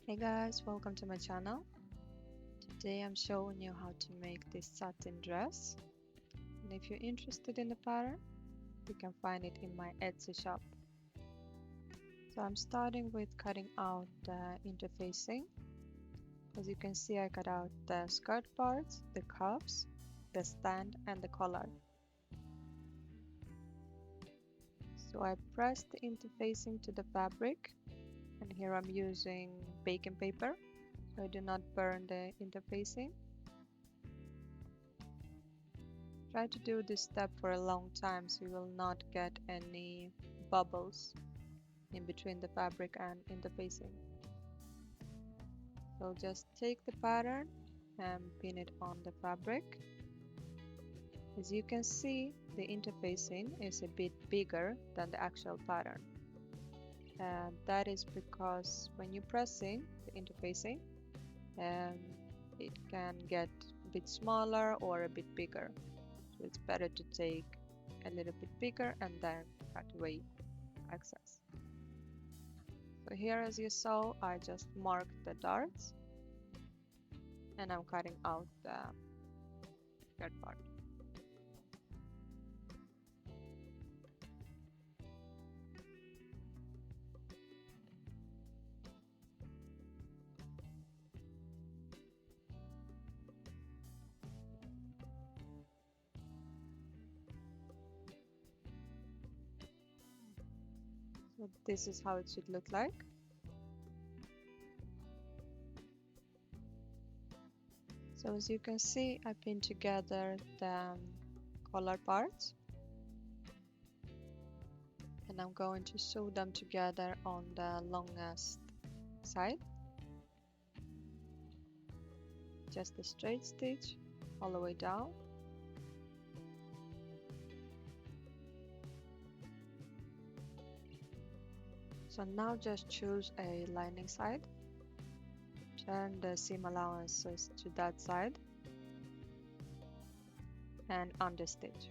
Hey guys, welcome to my channel. Today I'm showing you how to make this satin dress. And if you're interested in the pattern, you can find it in my Etsy shop. So I'm starting with cutting out the interfacing. As you can see, I cut out the skirt parts, the cuffs, the stand and the collar. So I press the interfacing to the fabric, and here I'm using baking paper so I do not burn the interfacing. Try to do this step for a long time so you will not get any bubbles in between the fabric and interfacing. So just take the pattern and pin it on the fabric. As you can see, the interfacing is a bit bigger than the actual pattern. And that is because when you're pressing the interfacing, it can get a bit smaller or a bit bigger. So it's better to take a little bit bigger and then cut away excess. So here, as you saw, I just marked the darts and I'm cutting out the skirt part. So this is how it should look like. So as you can see, I pinned together the collar parts and I'm going to sew them together on the longest side. Just a straight stitch all the way down. So now just choose a lining side. Turn the seam allowances to that side and understitch.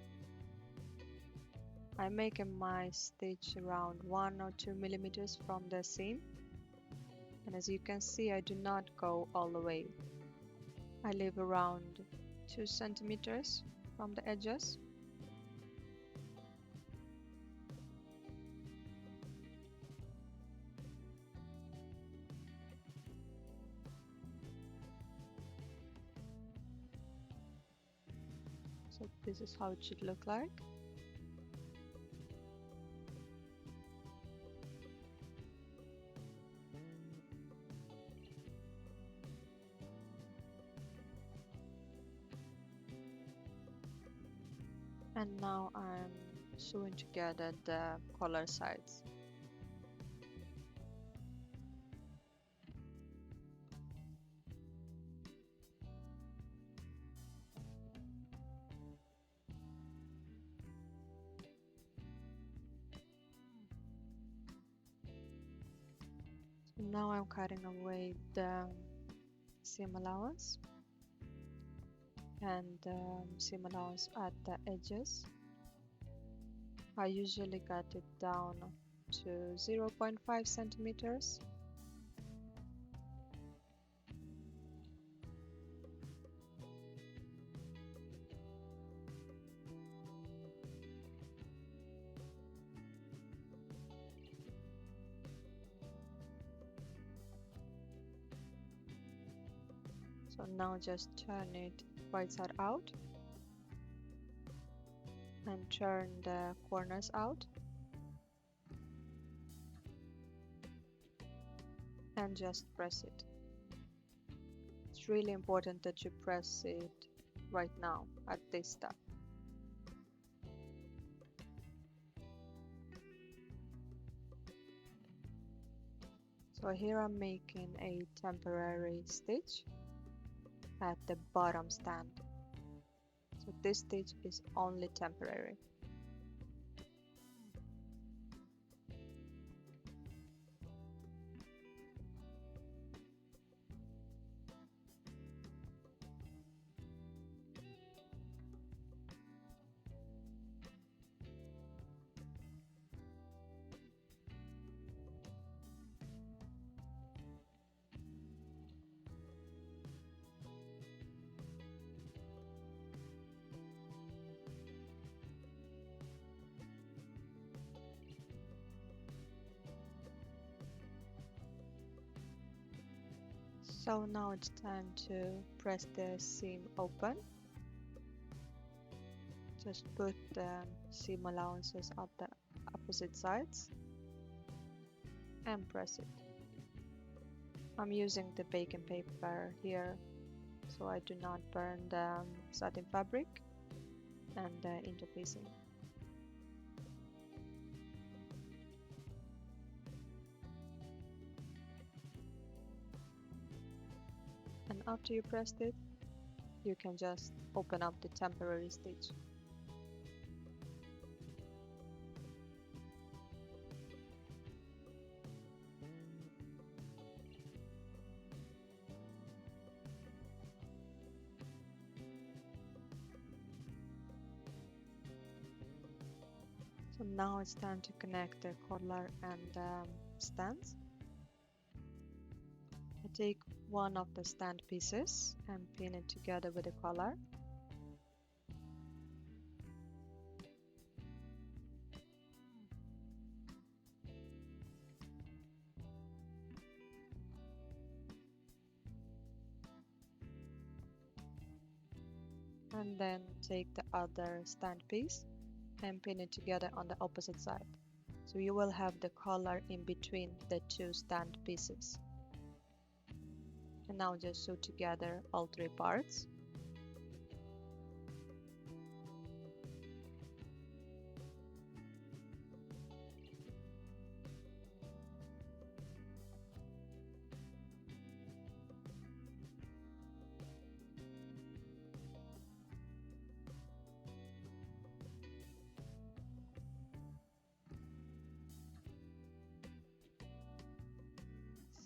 I'm making my stitch around 1 or 2 millimeters from the seam, and as you can see, I do not go all the way. I leave around 2 centimeters from the edges. So this is how it should look like. And now I'm sewing together the collar sides. So now I'm cutting away the seam allowance and seam allowance at the edges. I usually cut it down to 0.5 centimeters. So now just turn it right side out and turn the corners out and just press it. It's really important that you press it right now at this step. So here I'm making a temporary stitch at the bottom stand. So this stitch is only temporary. So now it's time to press the seam open. Just put the seam allowances at the opposite sides and press it. I'm using the baking paper here so I do not burn the satin fabric and the interfacing. And after you pressed it, you can just open up the temporary stitch. So now it's time to connect the collar and stands. I take one of the stand pieces and pin it together with the collar. And then take the other stand piece and pin it together on the opposite side. So you will have the collar in between the two stand pieces. And now just sew together all three parts.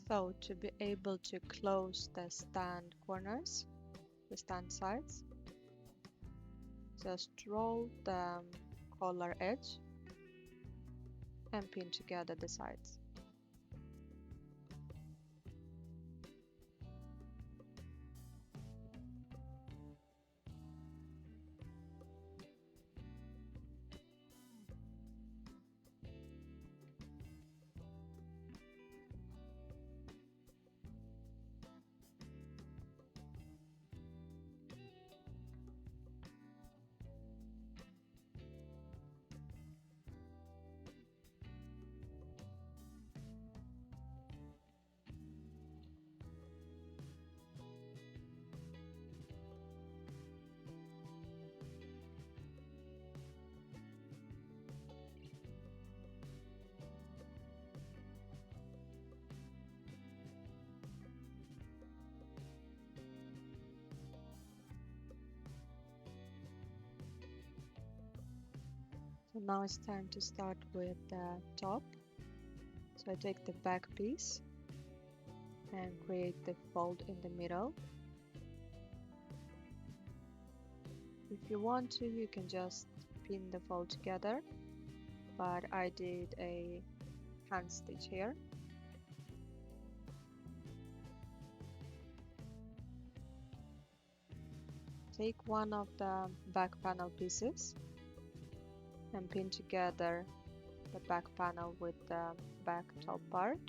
So to be able to close the stand corners, the stand sides, just roll the collar edge and pin together the sides. So now it's time to start with the top. So I take the back piece and create the fold in the middle. If you want to, you can just pin the fold together, but I did a hand stitch here. Take one of the back panel pieces and pin together the back panel with the back top part.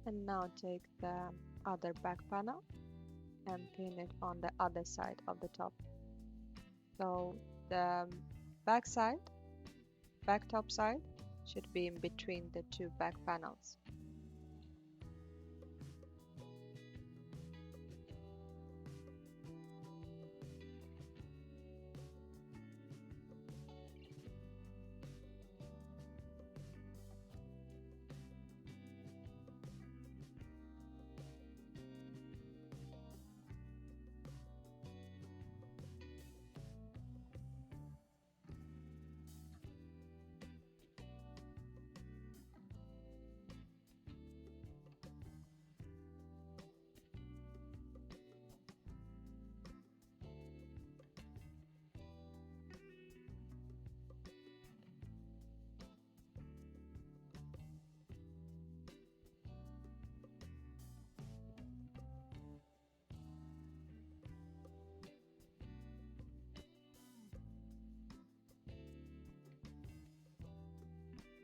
And now take the other back panel and pin it on the other side of the top. So the back side, back top side should be in between the two back panels.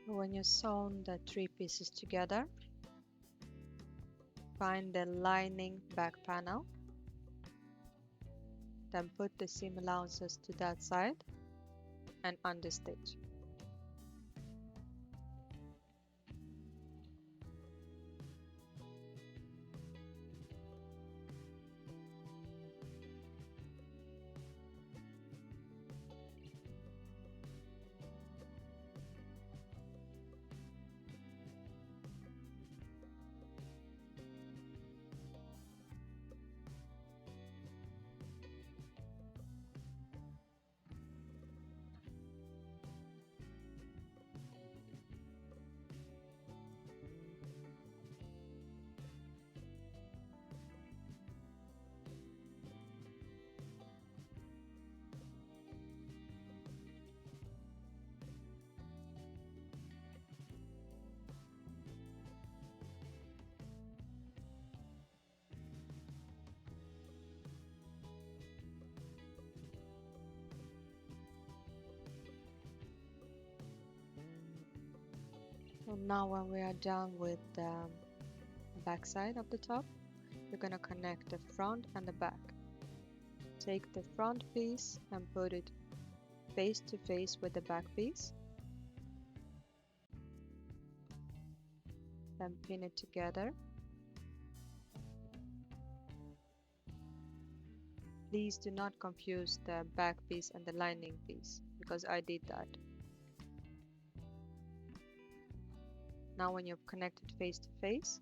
When you sewn the three pieces together, find the lining back panel, then put the seam allowances to that side and understitch. So now when we are done with the back side of the top, you're going to connect the front and the back. Take the front piece and put it face to face with the back piece. Then pin it together. Please do not confuse the back piece and the lining piece, because I did that. Now when you've connected face to face,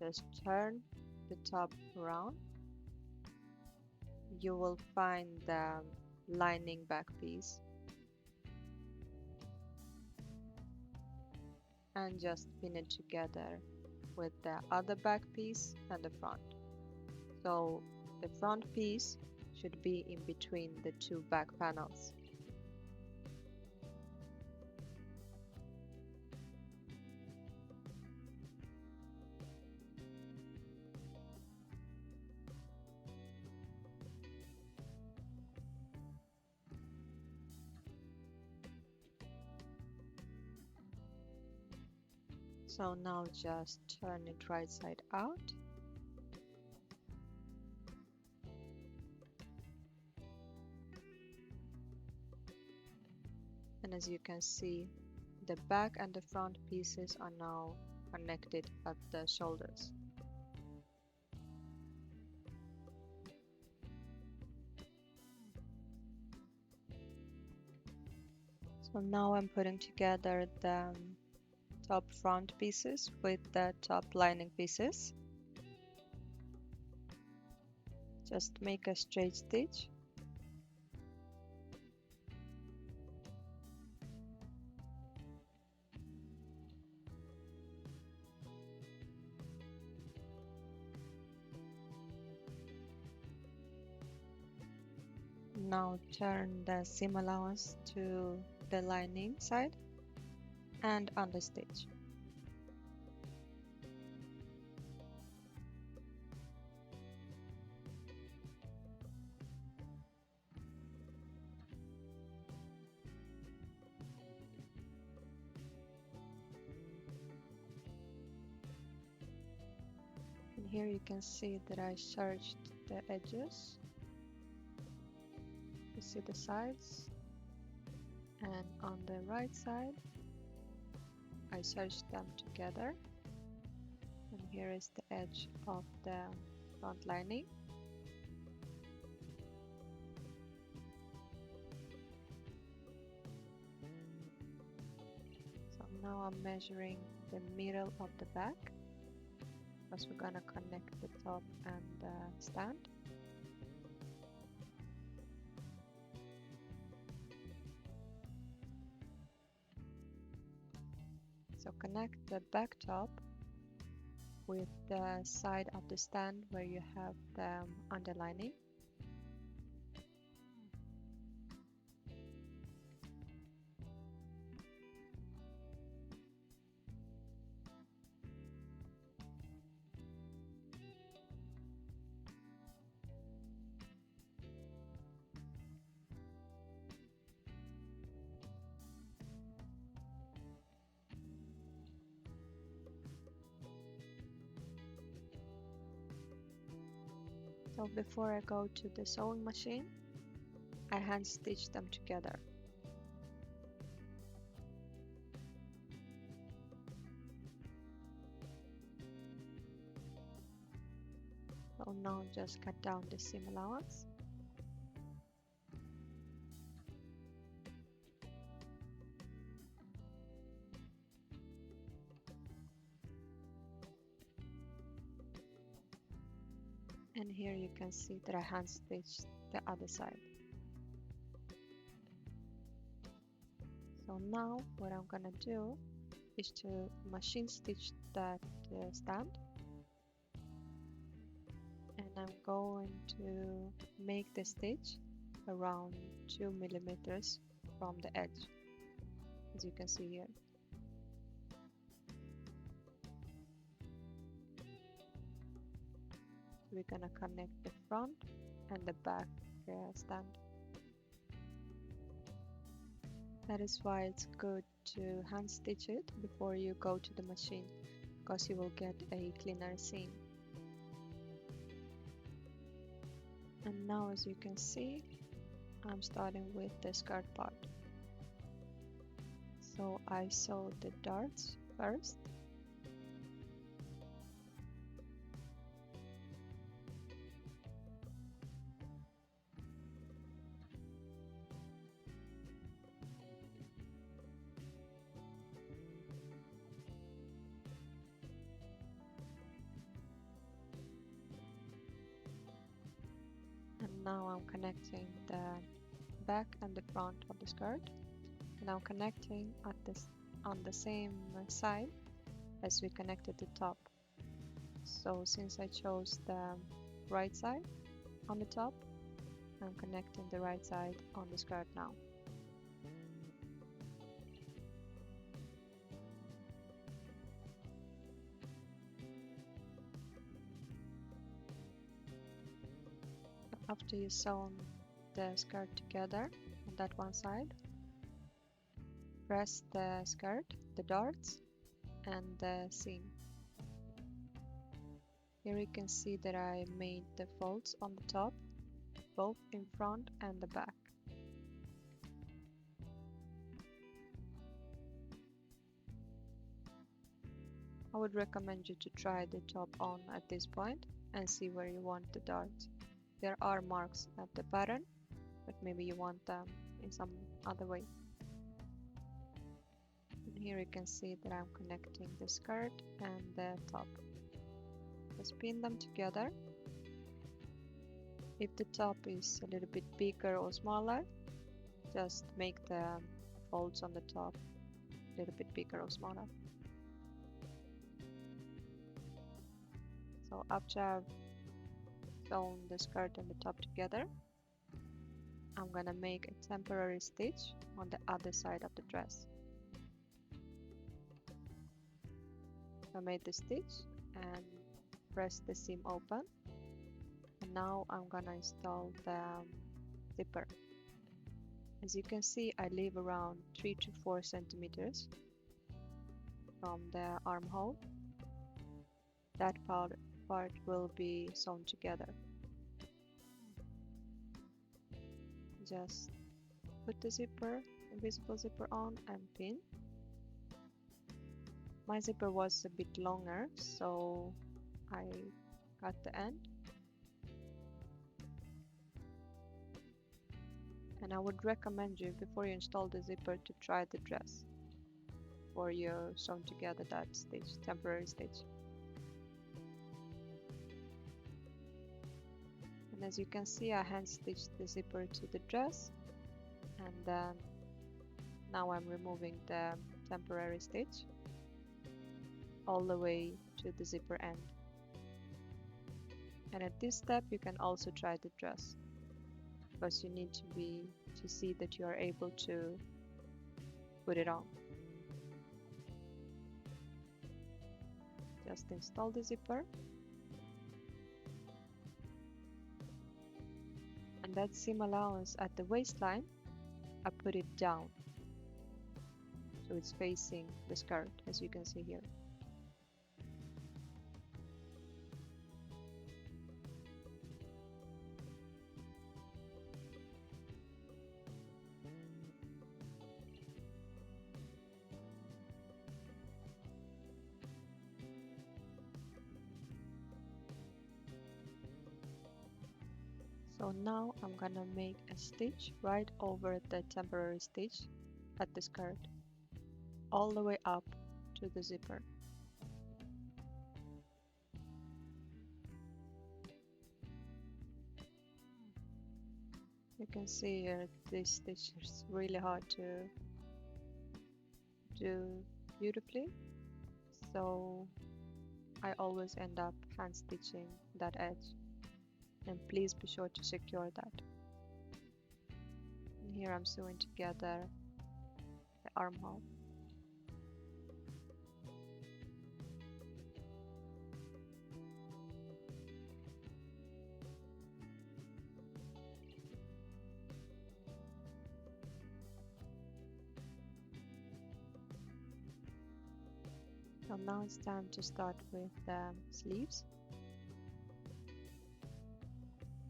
just turn the top around. You will find the lining back piece and just pin it together with the other back piece and the front. So the front piece should be in between the two back panels. So now just turn it right side out. And as you can see, the back and the front pieces are now connected at the shoulders. So now I'm putting together the top front pieces with the top lining pieces. Just make a straight stitch. Now turn the seam allowance to the lining side and understitch. And here you can see that I serged the edges. You see the sides, and on the right side I serged them together, and here is the edge of the front lining. So now I'm measuring the middle of the back, because we're gonna connect the top and the stand. So connect the back top with the side of the stand where you have the underlining. So before I go to the sewing machine, I hand stitch them together. So now just cut down the seam allowance. And here you can see that I hand stitched the other side. So now what I'm gonna do is to machine stitch that stand, and I'm going to make the stitch around 2 millimeters from the edge, as you can see here. We're gonna connect the front and the back stand. That is why it's good to hand stitch it before you go to the machine, because you will get a cleaner seam. And now, as you can see, I'm starting with the skirt part. So I sew the darts first. And now I'm connecting the back and the front of the skirt, and I'm connecting on the same side as we connected the top. So since I chose the right side on the top, I'm connecting the right side on the skirt now. After you sew the skirt together on that one side, press the skirt, the darts, and the seam. Here you can see that I made the folds on the top, both in front and the back. I would recommend you to try the top on at this point and see where you want the darts. There are marks at the pattern, but maybe you want them in some other way. And here you can see that I'm connecting the skirt and the top. Just pin them together. If the top is a little bit bigger or smaller, just make the folds on the top a little bit bigger or smaller. So after I've sewn the skirt and the top together, I'm gonna make a temporary stitch on the other side of the dress. I made the stitch and press the seam open, and now I'm gonna install the zipper. As you can see, I leave around 3 to 4 centimeters from the armhole. That part will be sewn together. Just put the zipper, invisible zipper on and pin. My zipper was a bit longer, so I cut the end. And I would recommend you, before you install the zipper, to try the dress before you sew together that stitch, temporary stitch. And as you can see, I hand stitched the zipper to the dress, and then now I'm removing the temporary stitch all the way to the zipper end. And at this step you can also try the dress, because you need to see that you are able to put it on. Just install the zipper, and that seam allowance at the waistline, I put it down so it's facing the skirt, as you can see here. So now I'm gonna make a stitch right over the temporary stitch at the skirt, all the way up to the zipper. You can see here this stitch is really hard to do beautifully, so I always end up hand stitching that edge, and please be sure to secure that. And here I'm sewing together the armhole. So now it's time to start with the sleeves.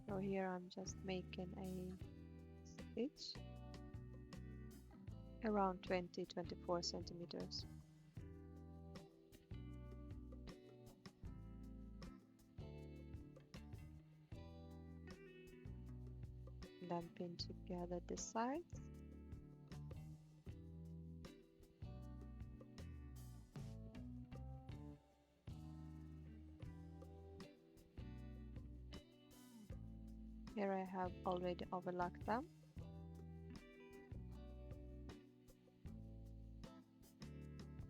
So here I'm just making a stitch around 20-24 centimeters. Then pin together the sides. Here I have already overlocked them.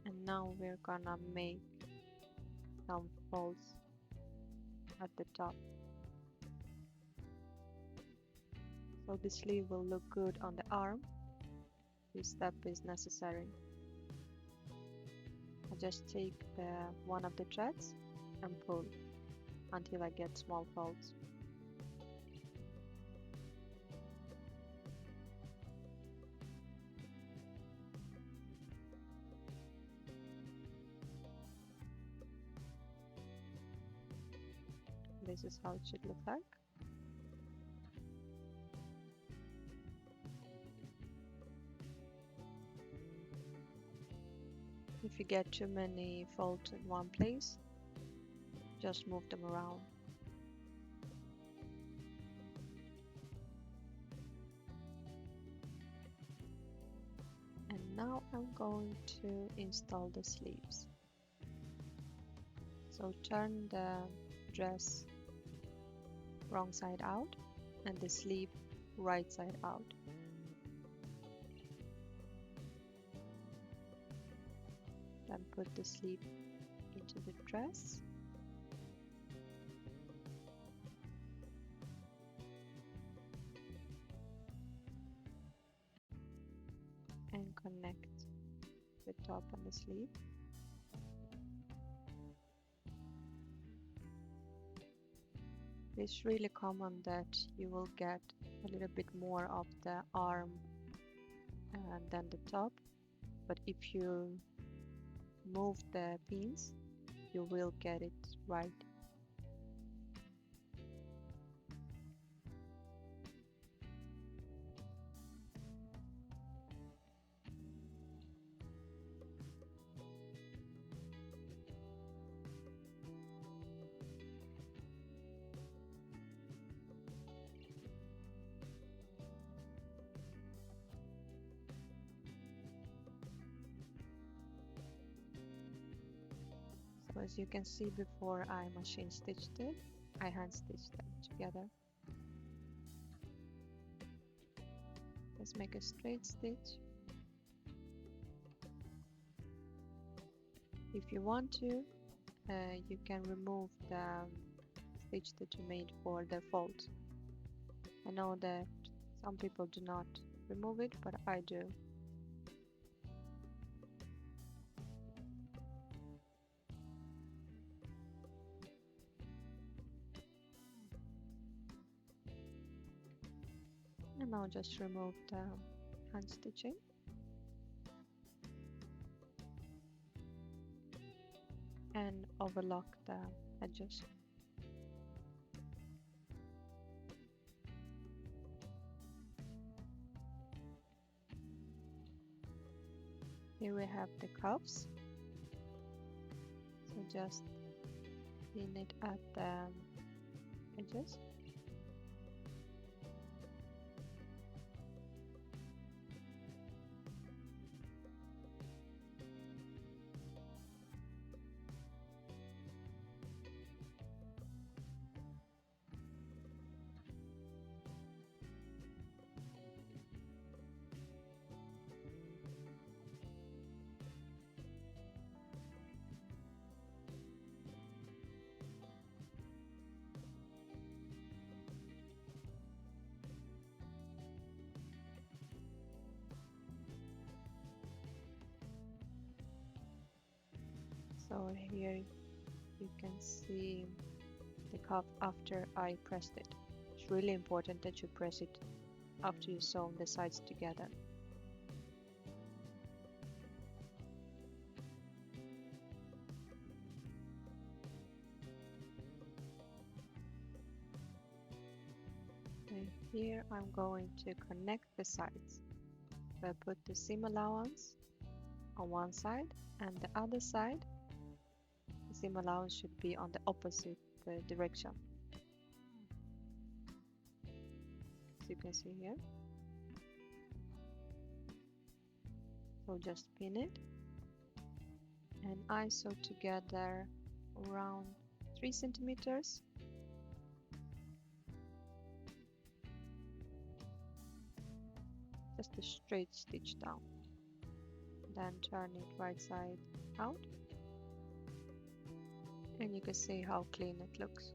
And now we're gonna make some folds at the top. So the sleeve will look good on the arm. This step is necessary. I just take one of the threads and pull until I get small folds. This is how it should look like. If you get too many folds in one place, just move them around. And now I'm going to install the sleeves. So turn the dress wrong side out and the sleeve right side out. Then put the sleeve into the dress. And connect the top and the sleeve. It's really common that you will get a little bit more of the arm than the top, but if you move the pins, you will get it right. So as you can see, before I machine stitched it, I hand stitched them together. Let's make a straight stitch. If you want to, you can remove the stitch that you made for the fold. I know that some people do not remove it, but I do. And now just remove the hand stitching. And overlock the edges. Here we have the cuffs. So just pin it at the edges. So here you can see the cuff after I pressed it. It's really important that you press it after you sew the sides together. And here I'm going to connect the sides. So I put the seam allowance on one side, and the other side, the seam allowance should be on the opposite direction. As you can see here. So just pin it, and I sew together around 3 centimeters. Just a straight stitch down. Then turn it right side out, and you can see how clean it looks.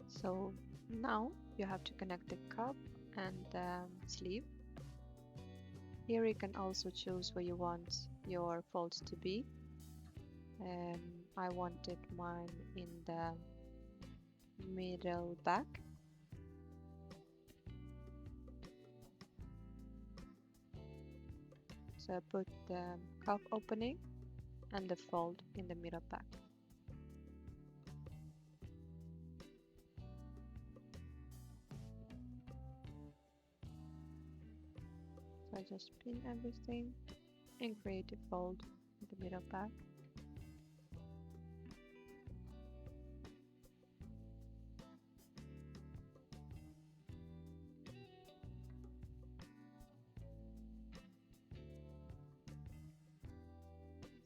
So now you have to connect the cup and the sleeve. Here you can also choose where you want your folds to be. I wanted mine in the middle back. So I put the cuff opening and the fold in the middle back. So I just pin everything and create a fold in the middle back.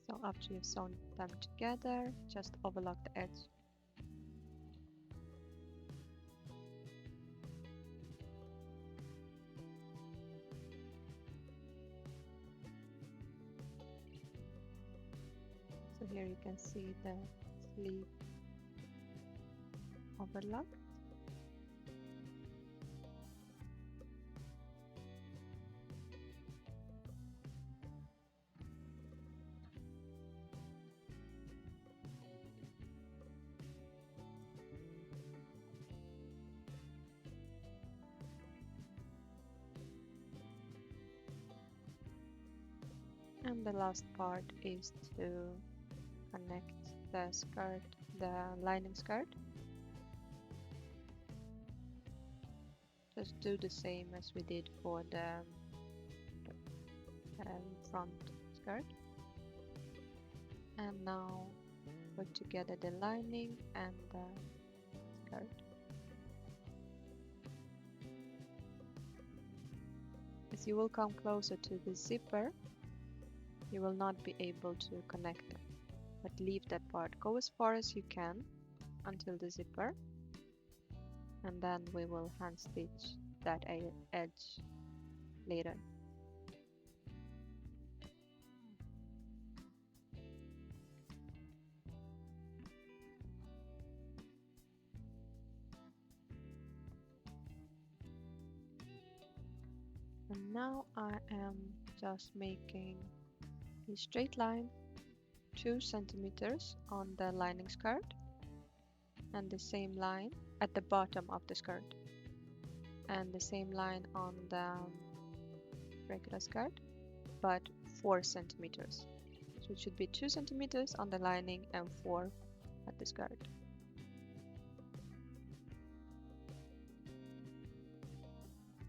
So after you've sewn them together, just overlock the edge. So here you can see the sleeve overlocked. And the last part is to connect the skirt, the lining skirt. Just do the same as we did for the front skirt. And now put together the lining and the skirt. As you will come closer to the zipper, you will not be able to connect them, but leave that part. Go as far as you can until the zipper, and then we will hand stitch that edge later. And now I am just making a straight line 2 centimeters on the lining skirt and the same line at the bottom of the skirt and the same line on the regular skirt, but 4 centimeters. So it should be 2 centimeters on the lining and 4 at the skirt.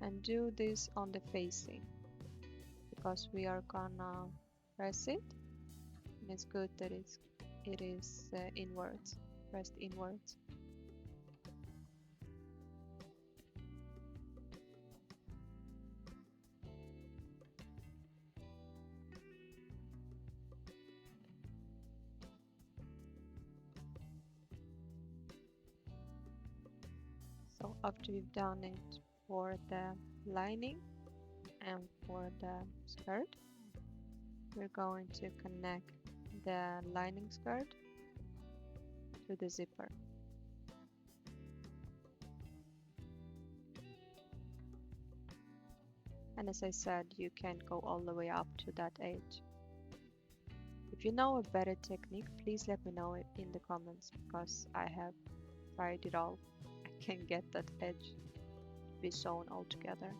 And do this on the facing because we are gonna press it, and it's good that it is inwards, pressed inwards. So after you've done it for the lining and for the skirt, we're going to connect the lining skirt to the zipper. And as I said, you can't go all the way up to that edge. If you know a better technique, please let me know it in the comments, because I have tried it all. I can't get that edge to be sewn all together.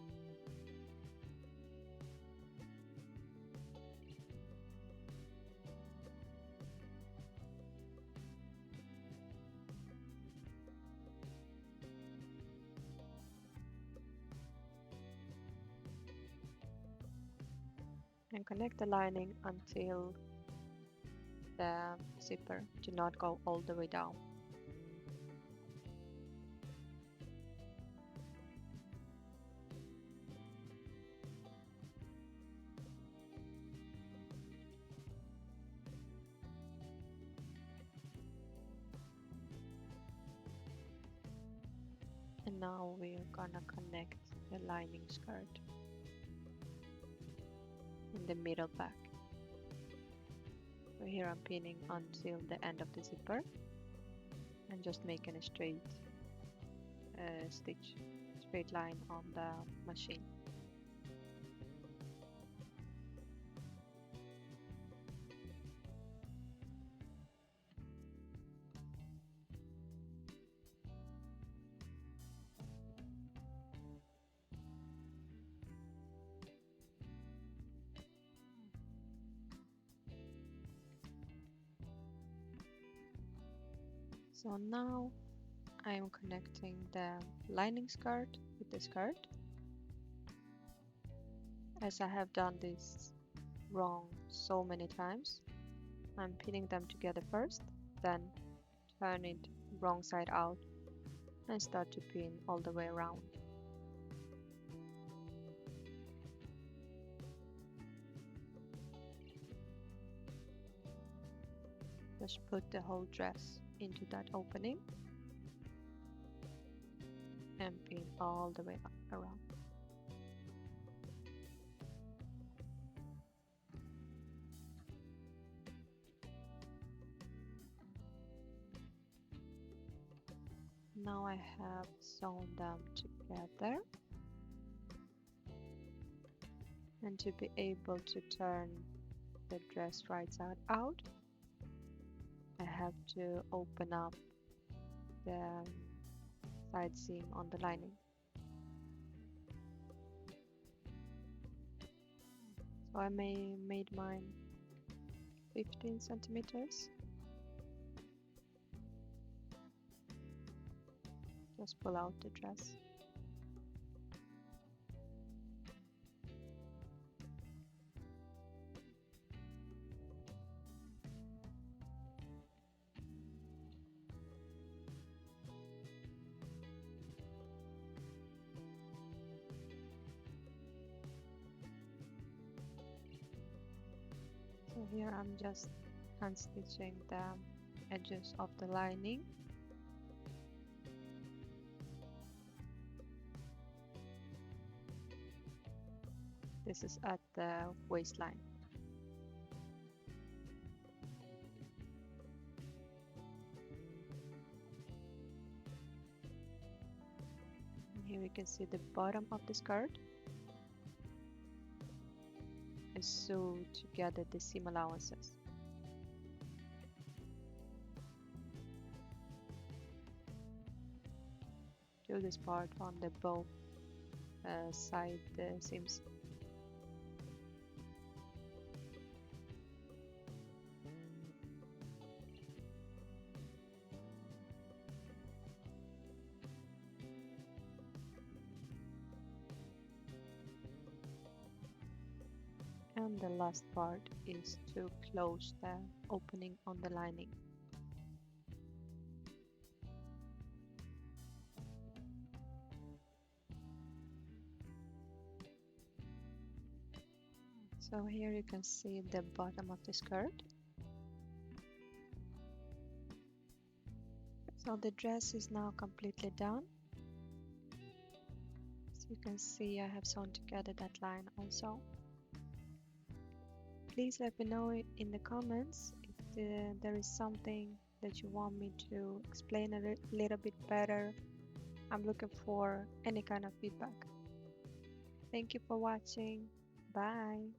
And connect the lining until the zipper do not go all the way down. And now we're gonna connect the lining skirt in the middle back. So here I'm pinning until the end of the zipper and just making a straight straight line on the machine. So now I am connecting the lining skirt with the skirt. As I have done this wrong so many times, I'm pinning them together first, then turn it wrong side out and start to pin all the way around. Just put the whole dress into that opening and pin all the way around. Now I have sewn them together, and to be able to turn the dress right side out, I have to open up the side seam on the lining. So I made mine 15 centimeters. Just pull out the dress. So here I'm just hand stitching the edges of the lining. This is at the waistline. And here we can see the bottom of the skirt. I sew together the seam allowances. Do this part on the both side seams. And the last part is to close the opening on the lining. So here you can see the bottom of the skirt. So the dress is now completely done. As you can see, I have sewn together that line also. Please let me know in the comments if there is something that you want me to explain a little bit better. I'm looking for any kind of feedback. Thank you for watching. Bye.